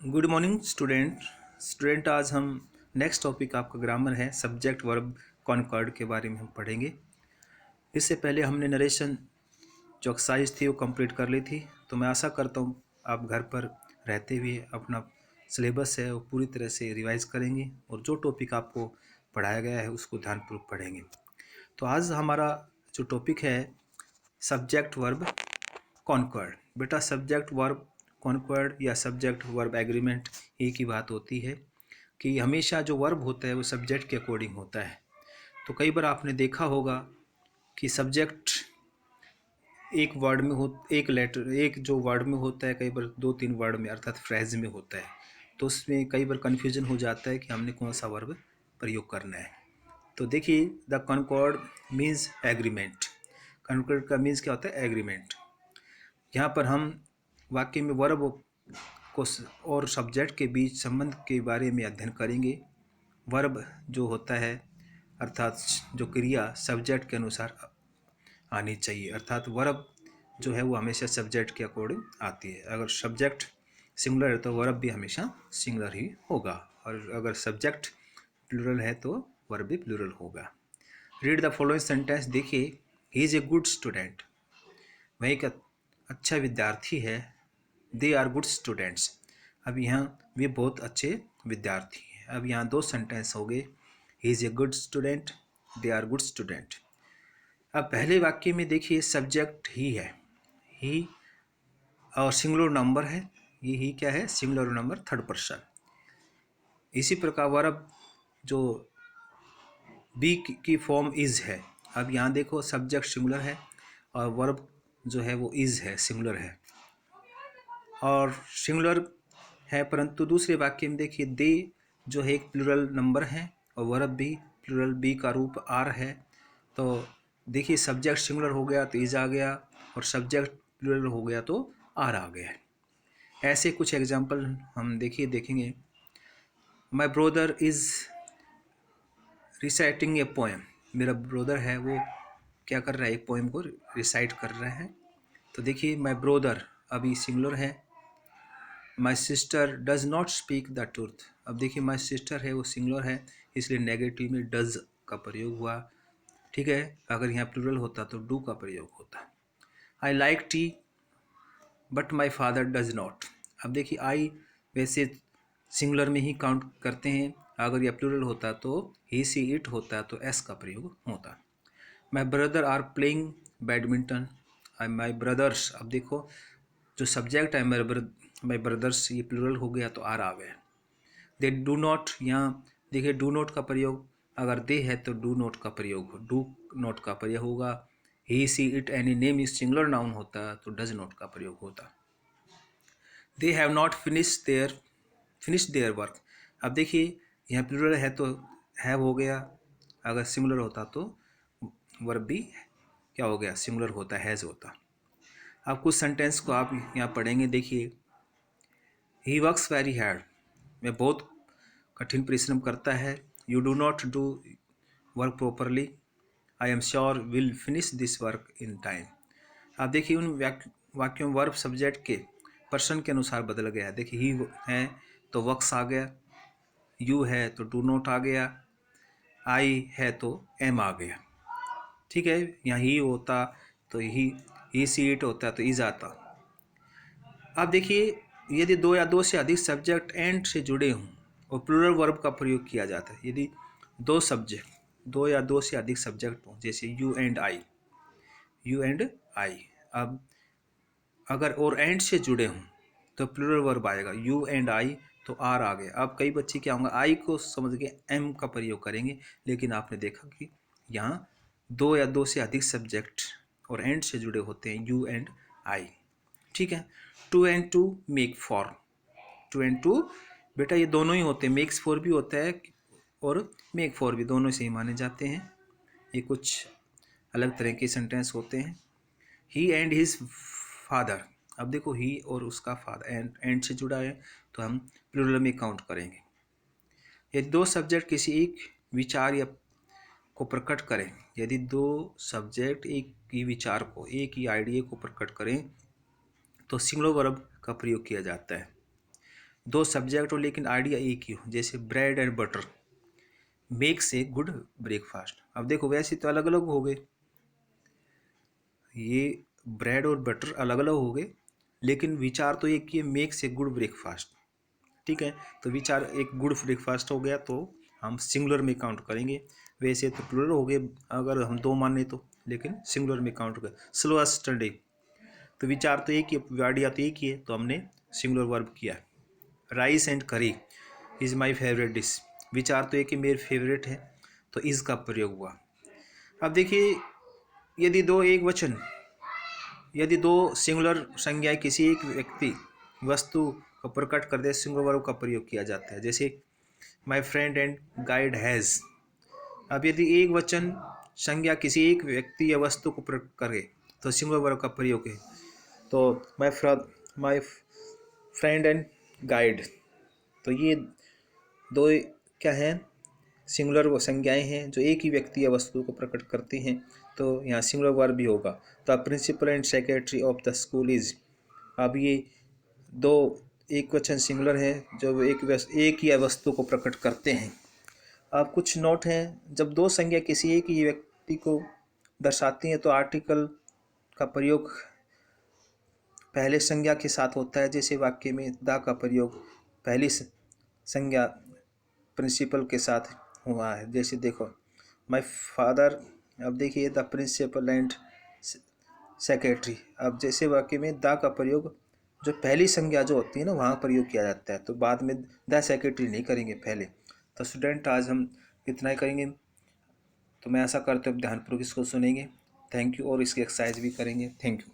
Good morning student आज हम next topic आपका ग्रामर है सब्जेक्ट वर्ब कॉनकॉर्ड के बारे में हम पढ़ेंगे। इससे पहले हमने नरेशन जो एक्सरसाइज थी वो कंप्लीट कर ली थी, तो मैं आशा करता हूँ आप घर पर रहते हुए अपना सिलेबस है वो पूरी तरह से रिवाइज करेंगे और जो टॉपिक आपको पढ़ाया गया है उसको ध्यानपूर्वक पढ़ेंगे। तो आज हमारा जो टॉपिक है सब्जेक्ट वर्ब कॉन्क्वर्ड। बेटा सब्जेक्ट वर्ब कॉन्क्वर्ड या सब्जेक्ट वर्ब एग्रीमेंट एक ही बात होती है कि हमेशा जो वर्ब होता है वो सब्जेक्ट के अकॉर्डिंग होता है। तो कई बार आपने देखा होगा कि सब्जेक्ट एक वर्ड में हो, एक लेटर एक जो वर्ड में होता है कई बार दो तीन वर्ड में अर्थात फ्रेज में होता है, तो उसमें कई बार कन्फ्यूजन हो जाता है कि हमने कौन सा वर्ब प्रयोग करना है। तो देखिए the Concord means agreement. Concord का मीन्स क्या होता है? एग्रीमेंट। यहाँ पर हम वाक्य में वर्ब को और सब्जेक्ट के बीच संबंध के बारे में अध्ययन करेंगे। वर्ब जो होता है अर्थात जो क्रिया सब्जेक्ट के अनुसार आनी चाहिए, अर्थात वर्ब जो है वो हमेशा सब्जेक्ट के अकॉर्डिंग आती है। अगर सब्जेक्ट सिंगुलर है तो वर्ब भी हमेशा सिंगुलर ही होगा, और अगर सब्जेक्ट प्लूरल है तो वर्ब भी प्लूरल होगा। Read the following sentence. देखिए, he is a good student, वह एक अच्छा विद्यार्थी है। दे आर गुड स्टूडेंट्स, अब यहाँ वे बहुत अच्छे विद्यार्थी हैं। अब यहाँ दो सेंटेंस हो गए, he is a good student, they are good student. अब पहले वाक्य में देखिए सब्जेक्ट ही है, ही और सिंगुलर नंबर है। ये ही क्या है? Singular number, third person. इसी प्रकार वर्ब जो बी की फॉर्म इज़ है। अब यहाँ देखो सब्जेक्ट सिंगुलर है और वर्ब जो है वो इज़ है, सिंगुलर है और सिंगुलर है, परंतु दूसरे वाक्य में देखिए दे जो है एक प्लूरल नंबर है और वर्ब भी प्लूरल, बी का रूप आर है। तो देखिए सब्जेक्ट सिंगुलर हो गया तो इज आ गया और सब्जेक्ट प्लूरल हो गया तो आर आ गया। ऐसे कुछ एग्जाम्पल हम देखेंगे। My brother is reciting a poem, मेरा ब्रोदर है वो क्या कर रहा है? एक पोएम को रिसाइट कर रहा है। तो देखिए माई ब्रोदर अभी सिंगुलर है। My sister does not speak the truth, अब देखिए माई सिस्टर है वो सिंगुलर है इसलिए नेगेटिव में डज का प्रयोग हुआ। ठीक है, अगर यहाँ प्लूरल होता तो डू का प्रयोग होता। I like T but my father does not, अब देखिए आई वैसे सिंगुलर में ही काउंट करते हैं, अगर यह प्लूरल होता तो ही सी इट होता तो एस का प्रयोग होता। My brother are playing badminton, my brothers, अब देखो जो सब्जेक्ट है माई ब्रदर्स ये प्लूरल हो गया तो आर आ गया। दे डू नॉट, यहाँ देखिए डू नॉट का प्रयोग, अगर दे है तो डू नॉट का प्रयोग हो, डू नॉट का प्रयोग होगा। He she it any name is singular noun होता तो डज नॉट का प्रयोग होता। They have not finish their work, अब देखिए यहाँ प्लूरल है तो हैव हो गया, अगर सिंगुलर होता तो वर्ब भी क्या हो गया? सिंगुलर होता, हैज़ होता। अब कुछ सेंटेंस को आप यहाँ पढ़ेंगे। देखिए ही वर्क्स वेरी हार्ड, वह बहुत कठिन परिश्रम करता है। You do not do work properly, I am sure will finish this work in time. आप देखिए उन वाक्यों वर्ब सब्जेक्ट के पर्सन के अनुसार बदल गया। देखिए ही है तो वर्क्स आ गया, यू है तो डू नॉट आ गया, आई है तो एम आ गया। ठीक है, यहाँ ही होता तो ही सी इट होता तो इज आता। अब देखिए यदि दो या दो से अधिक सब्जेक्ट एंड से जुड़े हों और प्लूरल वर्ब का प्रयोग किया जाता है, यदि दो या दो से अधिक सब्जेक्ट हों, जैसे यू एंड आई, अब अगर और एंड से जुड़े हों तो प्लूरल वर्ब आएगा, यू एंड आई तो आर आ गया। अब कई बच्चे क्या होंगे, आई को समझ के एम का प्रयोग करेंगे, लेकिन आपने देखा कि यहाँ दो या दो से अधिक सब्जेक्ट और एंड से जुड़े होते हैं, यू एंड आई। ठीक है, two and two make four, two and two बेटा ये दोनों ही होते हैं, मेक्स फॉर भी होता है और मेक फॉर भी, दोनों से ही माने जाते हैं। ये कुछ अलग तरह के सेंटेंस होते हैं। ही एंड हिज फादर, अब देखो ही और उसका फादर एंड से जुड़ा है तो हम प्लूरल में काउंट करेंगे। यदि दो सब्जेक्ट किसी एक विचार या को प्रकट करें, यदि दो सब्जेक्ट एक ही विचार को, एक ही आइडिया को प्रकट करें तो सिंगुलर वर्ब का प्रयोग किया जाता है। दो सब्जेक्ट हो लेकिन आइडिया एक ही हो, जैसे bread and butter makes a good breakfast. अब देखो वैसे तो अलग अलग हो गए, ये ब्रेड और बटर अलग अलग हो गए, लेकिन विचार तो एक ही है, मेक्स ए गुड ब्रेकफास्ट। ठीक है, तो विचार एक गुड ब्रेकफास्ट हो गया तो हम सिंगुलर में काउंट करेंगे। वैसे तो प्लूरल हो गए अगर हम दो माने तो, लेकिन सिंगुलर में काउंट करें। स्लो स्टडी, तो विचार तो एक ही, आइडिया तो एक ही है, तो हमने सिंगुलर वर्ब किया। राइस एंड करी इज़ माई फेवरेट डिश, विचार तो एक ही, मेरे फेवरेट है, तो इज़ का प्रयोग हुआ। अब देखिए, यदि दो एक वचन, यदि दो सिंगुलर संज्ञाएं किसी एक व्यक्ति वस्तु को प्रकट कर दे, सिंगुलर वर्ब का प्रयोग किया जाता है। जैसे my friend and guide has. अब यदि एक वचन संज्ञा किसी एक व्यक्ति या वस्तु को प्रकट करे तो सिंगुलर वर्ब का प्रयोग है। तो माई फ्रेंड एंड गाइड, तो ये दो क्या हैं, सिंगुलर वो संज्ञाएं हैं जो एक ही व्यक्ति या वस्तु को प्रकट करती हैं, तो यहाँ सिंगुलर वर्ब भी होगा। The principal and secretary of the school is. अब ये दो एक वचन सिंगुलर है जो एक ही वस्तु को प्रकट करते हैं। अब कुछ नोट हैं, जब दो संज्ञा किसी एक ही व्यक्ति को दर्शाती हैं तो आर्टिकल का प्रयोग पहले संज्ञा के साथ होता है। जैसे वाक्य में द का प्रयोग पहली संज्ञा प्रिंसिपल के साथ हुआ है। जैसे देखो माय फादर, अब देखिए द प्रिंसिपल एंड सेक्रेटरी। अब जैसे वाक्य में द का प्रयोग जो पहली संज्ञा जो होती है ना वहाँ प्रयोग किया जाता है, तो बाद में द सेक्रेटरी नहीं करेंगे पहले। तो स्टूडेंट आज हम इतना ही करेंगे, तो मैं ऐसा करते हुए ध्यानपूर्वक इसको सुनेंगे। थैंक यू, और इसकी एक्सरसाइज भी करेंगे। Thank you.